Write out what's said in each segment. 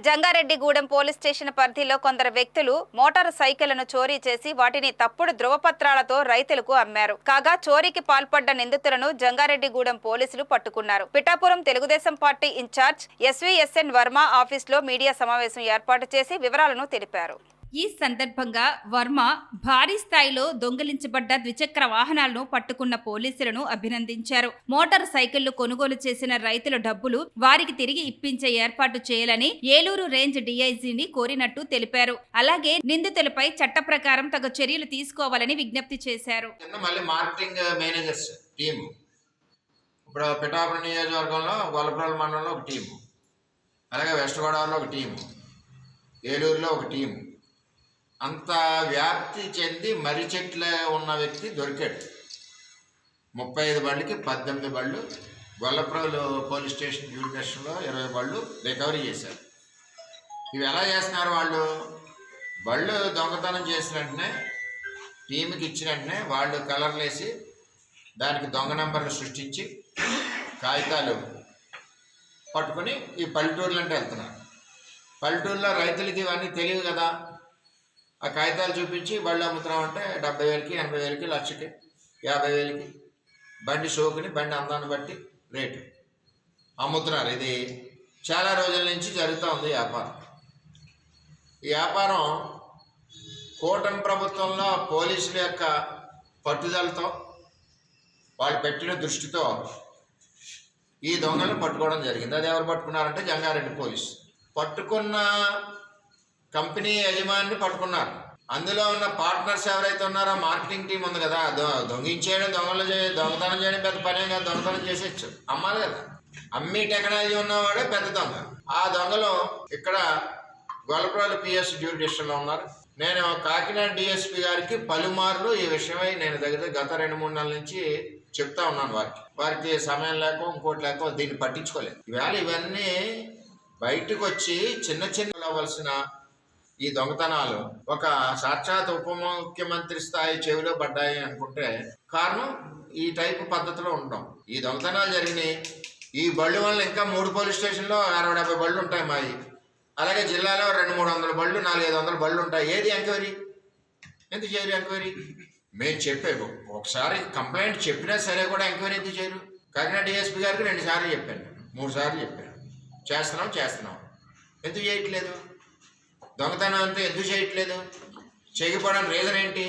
Jangareddygudem police station పరిధిలో కొందరు వ్యక్తులు మోటార్ సైకిళ్లను చోరీ చేసి వాటిని తప్పుడు ధృవపత్రాలతో రైతులకు అమ్మారు. కాగా చోరీకి పాల్పడ్డ నిందితులను జంగారెడ్డిగూడెం పోలీసులు పట్టుకున్నారు. Pithapuram Telugu Desam party incharge SVSN Varma ఆఫీసులో మీడియా సమావేశం ఏర్పాటు చేసి వివరాలను తెలిపారు. ఈ సందర్భంగా వర్మ భారీ స్థాయిలో దొంగిలించబడ్డ ద్విచక్ర వాహనాలను పట్టుకున్న పోలీసులను అభినందించారు. మోటార్ సైకిళ్లు కొనుగోలు చేసిన రైతుల డబ్బులు వారికి తిరిగి ఇప్పించే ఏర్పాటు చేయాలని ఏలూరు రేంజ్ డీఐజీని కోరినట్టు తెలిపారు. అలాగే నిందితులపై చట్ట ప్రకారం తగు చర్యలు తీసుకోవాలని విజ్ఞప్తి చేశారు. ఇప్పుడు పిఠాపురం నియోజకవర్గంలో గొల్లపురం మండలంలో ఒక టీము, అలాగే వెస్ట్ గోదావరిలో ఒక టీము, ఏలూరులో ఒక టీము, అంత వ్యాప్తి చెంది మర్రి చెట్ల ఉన్న వ్యక్తి దొరికాడు. 35 బళ్ళకి 18 బళ్ళు, గొల్లపురం పోలీస్ స్టేషన్ జ్యూరిడిక్షన్లో 20 బళ్ళు రికవరీ చేశారు. ఇవి ఎలా చేస్తున్నారు? వాళ్ళు బళ్ళు దొంగతనం చేసిన వెంటనే టీంకి ఇచ్చిన వెంటనే వాళ్ళు కలర్లు వేసి దానికి దొంగ నెంబర్లు సృష్టించి కాగితాలు పట్టుకొని ఈ పల్లెటూర్లు అంటే వెళ్తున్నారు. పల్లెటూరులో రైతులకి ఇవన్నీ తెలియదు కదా. ఆ కాగితాలు చూపించి బళ్ళు అమ్ముతున్నామంటే 70,000కి, 80,000కి, లక్షకి, 50,000కి బండి షోకుని, బండి అందాన్ని బట్టి రేటు అమ్ముతున్నారు. ఇది చాలా రోజుల నుంచి జరుగుతూ ఉంది వ్యాపారం. ఈ వ్యాపారం కూటమి ప్రభుత్వంలో పోలీసుల యొక్క పట్టుదలతో, వాళ్ళు పెట్టిన దృష్టితో ఈ దొంగలను పట్టుకోవడం జరిగింది. అది ఎవరు పట్టుకున్నారంటే జంగారెడ్డి పోలీసు. పట్టుకున్న కంపెనీ యజమానిని పట్టుకున్నారు. అందులో ఉన్న పార్ట్నర్స్ ఎవరైతే ఉన్నారో మార్కెటింగ్ టీం ఉంది కదా, దొంగతనం చేయడం పెద్ద పనే కదా, దొంగతనం చేసేచ్చు, అమ్మాలి కదా. అమ్మి టెక్నాలజీ ఉన్నవాడే పెద్ద దొంగ. ఆ దొంగలు ఇక్కడ గొల్లపురం పిఎస్ జ్యూరిడిక్షన్లో ఉన్నారు. నేను కాకినాడ డిఎస్పీ గారికి పలుమార్లు ఈ విషయమై నేను గత 2-3 నెలల నుంచి చెప్తా ఉన్నాను. వారికి సమయం లేక ఇంకోటి లేక దీన్ని పట్టించుకోలేదు. ఇవాళ ఇవన్నీ బయటకు వచ్చి చిన్న అవ్వాల్సిన ఈ దొంగతనాలు ఒక సాక్షాత్ ఉప ముఖ్యమంత్రి స్థాయి చెవిలో పడ్డాయి అనుకుంటే కారణం ఈ టైపు పద్ధతిలో ఉండడం. ఈ దొంగతనాలు జరిగినాయి. ఈ బళ్ళు వల్ల ఇంకా 3 పోలీస్ స్టేషన్లో 60-70 బళ్ళు ఉంటాయి మాయి. అలాగే జిల్లాలో 200-300 బళ్ళు, 400-500 బళ్ళు ఉంటాయి. ఏది ఎంక్వైరీ? ఎందుకు చేయరు ఎంక్వైరీ? మేము చెప్పాము, ఒకసారి కంప్లైంట్ చెప్పినా సరే కూడా ఎంక్వైరీ ఎందుకు చేయరు? కాకినాడ డిఎస్పీ గారికి 2 సార్లు చెప్పాను, 3 సార్లు చెప్పాను, చేస్తున్నాం ఎందుకు చేయట్లేదు? దొంగతనం అంతా ఎందుకు చేయట్లేదు? చేయకపోవడానికి రీజన్ ఏంటి?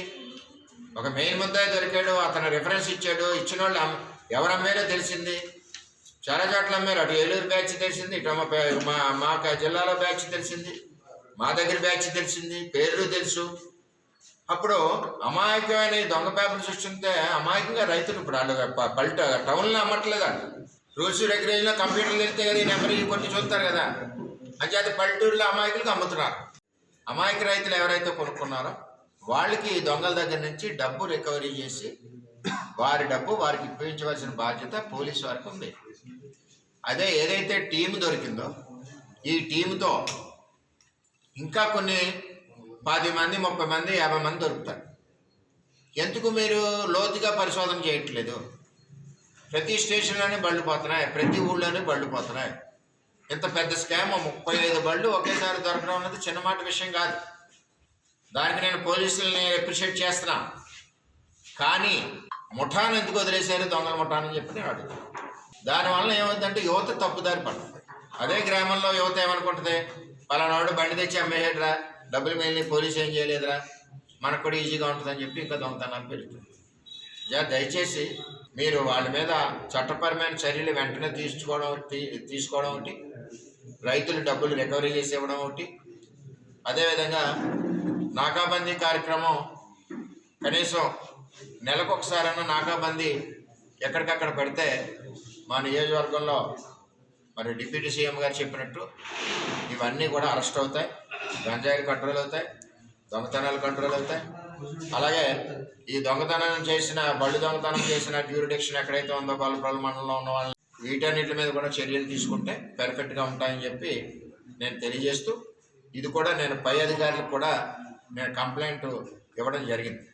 ఒక మెయిన్ ముద్దాయి దొరికాడు, అతను రిఫరెన్స్ ఇచ్చాడు, ఇచ్చిన వాళ్ళు ఎవరు అమ్మారో తెలిసింది. చాలా చోట్ల అమ్మారు. అటు ఏలూరు బ్యాచ్ తెలిసింది, ఇటు మా జిల్లాలో బ్యాచ్ తెలిసింది, మా దగ్గర బ్యాచ్ తెలిసింది, పేర్లు తెలుసు. అప్పుడు అమాయకమైన దొంగ పేపర్లు సృష్టిస్తే అమాయకంగా రైతులు ఇప్పుడు వాళ్ళు టౌన్లో అమ్మట్లేదు. వాళ్ళు రూల్స్ రెగ్యులేషన్లో కంప్యూటర్లు తెలిస్తే కదా ఈ నెంబర్ కొట్టి చూస్తారు కదా. అంచేది పల్లెటూరులో అమాయకులకు అమ్ముతున్నారు. అమాయక రైతులు ఎవరైతే కొనుక్కున్నారో వాళ్ళకి దొంగల దగ్గర నుంచి డబ్బు రికవరీ చేసి వారి డబ్బు వారికి ఇప్పించవలసిన బాధ్యత పోలీసు వారికి ఉంది. అదే ఏదైతే టీం దొరికిందో ఈ టీంతో ఇంకా కొన్ని 10 మంది, 30 మంది, 50 మంది దొరుకుతారు. ఎందుకు మీరు లోతుగా పరిశోధన చేయట్లేదు? ప్రతి స్టేషన్లోనే బళ్ళు పోతున్నాయి, ప్రతి ఊళ్ళోనే బళ్ళు పోతున్నాయి. ఇంత పెద్ద స్కామ్ 35 బళ్ళు ఒకేసారి దొరకడం అన్నది చిన్నమాట విషయం కాదు. దానికి నేను పోలీసులని అప్రిషియేట్ చేస్తున్నా. కానీ ముఠాను ఎందుకు వదిలేశారు, దొంగల ముఠానని చెప్పి నేను అడుగుతాను. దానివల్ల ఏమవుతుందంటే యువత తప్పుదారి పడుతుంది. అదే గ్రామంలో యువత ఏమనుకుంటుంది, పలానాడు బండి తెచ్చి అమ్మేసాడురా, డబ్బులు మిగిలిన పోలీసు ఏం చేయలేదురా, మనకు కూడా ఈజీగా ఉంటుందని చెప్పి ఇంకా దొంగతనాలు పెరుగుతుంది. దయచేసి మీరు వాళ్ళ మీద చట్టపరమైన చర్యలు వెంటనే తీసుకోవడం ఒకటి, రైతులు డబ్బులు రికవరీ చేసి ఇవ్వడం ఒకటి. అదేవిధంగా నాకాబందీ కార్యక్రమం కనీసం నెలకొకసారైనా నాకాబందీ ఎక్కడికక్కడ పెడితే మా నియోజకవర్గంలో మరి డిప్యూటీ సీఎం గారు చెప్పినట్టు ఇవన్నీ కూడా అరెస్ట్ అవుతాయి, గంజాయిలు కంట్రోల్ అవుతాయి, దొంగతనాలు కంట్రోల్ అవుతాయి. అలాగే ఈ బళ్ళు దొంగతనం చేసిన జ్యూరిడిక్షన్ ఎక్కడైతే ఉందో గొల్లపురం మండలంలో ఉన్న వాళ్ళని వీటన్నిటి మీద కూడా చర్యలు తీసుకుంటే పర్ఫెక్ట్గా ఉంటాయని చెప్పి నేను తెలియజేస్తూ, ఇది కూడా నేను పై అధికారులకు కూడా నేను కంప్లైంట్ ఇవ్వడం జరిగింది.